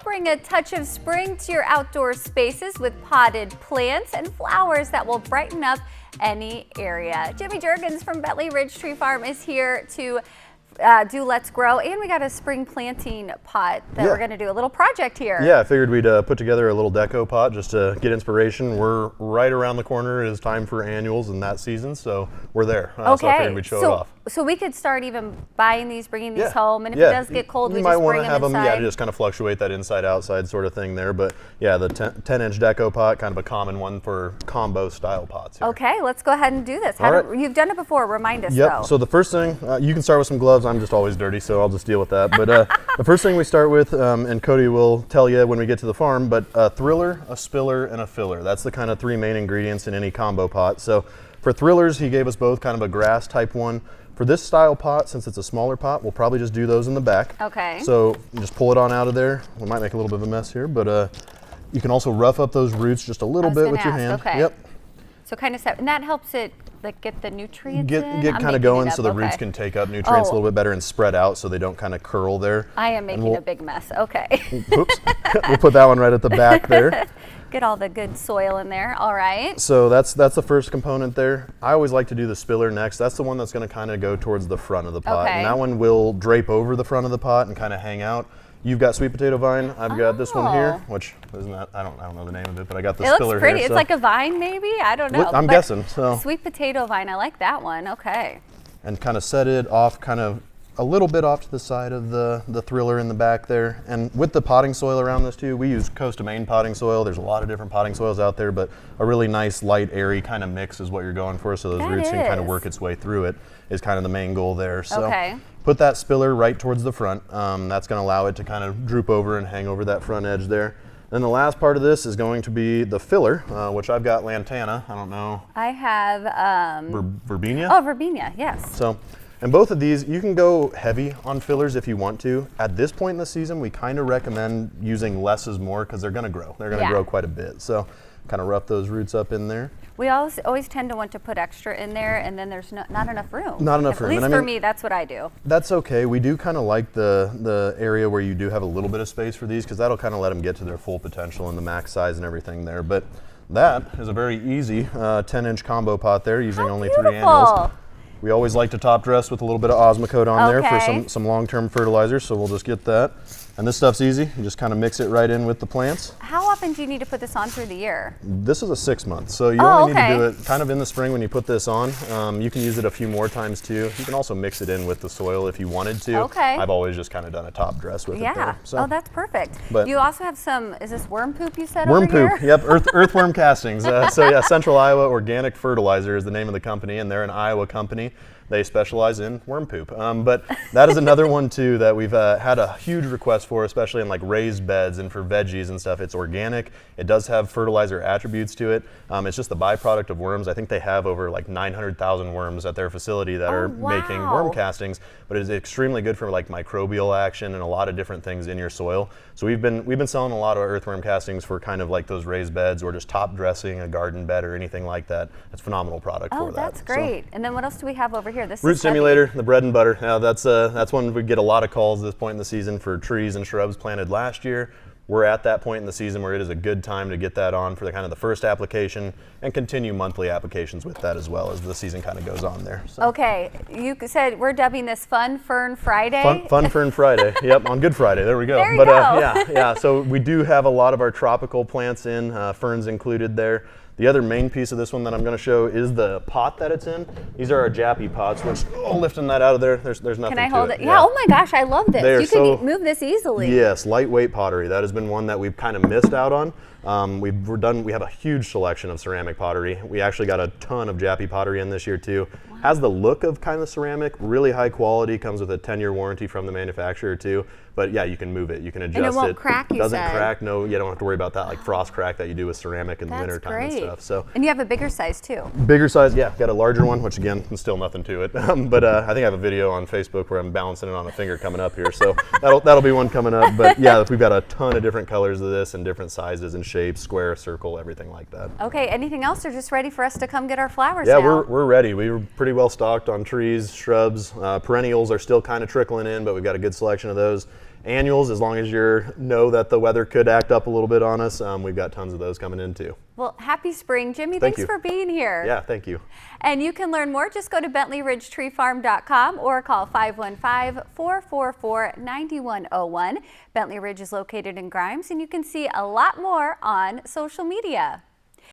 bring a touch of spring to your outdoor spaces with potted plants and flowers that will brighten up any area. Jimmy Juergens from Bentley Ridge Tree Farm is here to do Let's Grow, and we got a spring planting pot that we're going to do a little project here. Yeah, I figured we'd put together a little deco pot just to get inspiration. We're right around the corner. It is time for annuals in that season, so we're there. So I figured we'd show it off. So we could start even buying these, bringing these home, and if it does get cold, we might just want bring to have them inside. Yeah, just kind of fluctuate that inside-outside sort of thing there. But yeah, the 10-inch deco pot, kind of a common one for combo style pots here. Okay, let's go ahead and do this. You've done it before. Remind us. Yep. So the first thing, you can start with some gloves. I'm just always dirty, so I'll just deal with that. But the first thing we start with, and Cody will tell you when we get to the farm, but a thriller, a spiller, and a filler. That's the kind of three main ingredients in any combo pot. So for thrillers, he gave us both kind of a grass type one. For this style pot, since it's a smaller pot, we'll probably just do those in the back. Okay. So you just pull it on out of there. We might make a little bit of a mess here, but you can also rough up those roots just a little bit with your hand. Okay. Yep. So kind of and that helps it like get the nutrients get kind of going so the roots can take up nutrients a little bit better and spread out so they don't kind of curl there. I am making a big mess. Okay. Oops. We'll put that one right at the back there. Get all the good soil in there. All right. So that's the first component there. I always like to do the spiller next. That's the one that's going to kind of go towards the front of the pot. Okay. And that one will drape over the front of the pot and kind of hang out. You've got sweet potato vine. I've got this one here, which isn't that, I don't know the name of it, but I got the spiller here. It looks pretty. It's like a vine maybe? I don't know. I'm guessing. So sweet potato vine. I like that one. Okay. And kind of set it off kind of a little bit off to the side of the thriller in the back there. And with the potting soil around this too, we use Coast to Maine potting soil. There's a lot of different potting soils out there, but a really nice, light, airy kind of mix is what you're going for, so those roots can kind of work its way through it is kind of the main goal there. So put that spiller right towards the front. That's going to allow it to kind of droop over and hang over that front edge there. Then the last part of this is going to be the filler, which I've got lantana. I don't know. I have verbena. Oh, verbena, yes. So, and both of these, you can go heavy on fillers if you want to. At this point in the season, we kind of recommend using less is more because they're going to grow. They're going to grow quite a bit. So kind of rough those roots up in there. We always tend to want to put extra in there, and then there's not enough room. Not enough room. At least for me, that's what I do. That's okay. We do kind of like the area where you do have a little bit of space for these because that'll kind of let them get to their full potential and the max size and everything there. But that is a very easy 10-inch combo pot there using only 3 annuals. We always like to top dress with a little bit of Osmocote on there for some long-term fertilizer, so we'll just get that. And this stuff's easy. You just kind of mix it right in with the plants. How often do you need to put this on through the year? This is a 6-month, so you only need to do it kind of in the spring when you put this on. You can use it a few more times too. You can also mix it in with the soil if you wanted to. Okay. I've always just kind of done a top dress with it there. So. Oh, that's perfect. But you also have some, is this worm poop you said worm over poop, here? yep, earthworm castings. So yeah, Central Iowa Organic Fertilizer is the name of the company, and they're an Iowa company. They specialize in worm poop. But that is another one too that we've had a huge request for, especially in like raised beds and for veggies and stuff. It's organic. It does have fertilizer attributes to it. It's just the byproduct of worms. I think they have over like 900,000 worms at their facility that are making worm castings, but it is extremely good for like microbial action and a lot of different things in your soil. So we've been selling a lot of earthworm castings for kind of like those raised beds or just top dressing a garden bed or anything like that. It's a phenomenal product for that. Oh, that's great. And then what else do we have over here? This root stimulator, the bread and butter. That's one we get a lot of calls this point in the season for trees and shrubs planted last year. We're at that point in the season where it is a good time to get that on for the kind of the first application and continue monthly applications with that as well as the season kind of goes on there. So. Okay, you said we're dubbing this Fun Fern Friday. Fun Fern Friday. Yep, on Good Friday. There we go. There you go. Yeah. So we do have a lot of our tropical plants in, ferns included there. The other main piece of this one that I'm going to show is the pot that it's in. These are our Jappy pots, which, lifting that out of there, there's nothing to it. Can I hold it? Yeah, oh my gosh, I love this. You can move this easily. Yes, lightweight pottery. That has been one that we've kind of missed out on. We have a huge selection of ceramic pottery. We actually got a ton of Jappy pottery in this year too. Wow. Has the look of kind of ceramic, really high quality, comes with a 10-year warranty from the manufacturer too. But yeah, you can move it, you can adjust it. And it won't crack, you doesn't said. Crack, no, you don't have to worry about that like frost crack that you do with ceramic in the winter time and stuff. So. And you have a bigger size too. Bigger size, yeah, got a larger one, which again, still nothing to it. But I think I have a video on Facebook where I'm balancing it on a finger coming up here. So that'll be one coming up. But yeah, we've got a ton of different colors of this and different sizes and shapes, square, circle, everything like that. Okay, anything else or just ready for us to come get our flowers now? Yeah, we're ready. We were pretty well stocked on trees, shrubs. Perennials are still kind of trickling in, but we've got a good selection of those. annuals, as long as you know that the weather could act up a little bit on us. We've got tons of those coming in too. Well, happy spring, Jimmy. Thank Thanks you. for being here. Yeah, thank you. And you can learn more. Just go to BentleyRidgeTreeFarm.com or call 515-444-9101. Bentley Ridge is located in Grimes, and you can see a lot more on social media.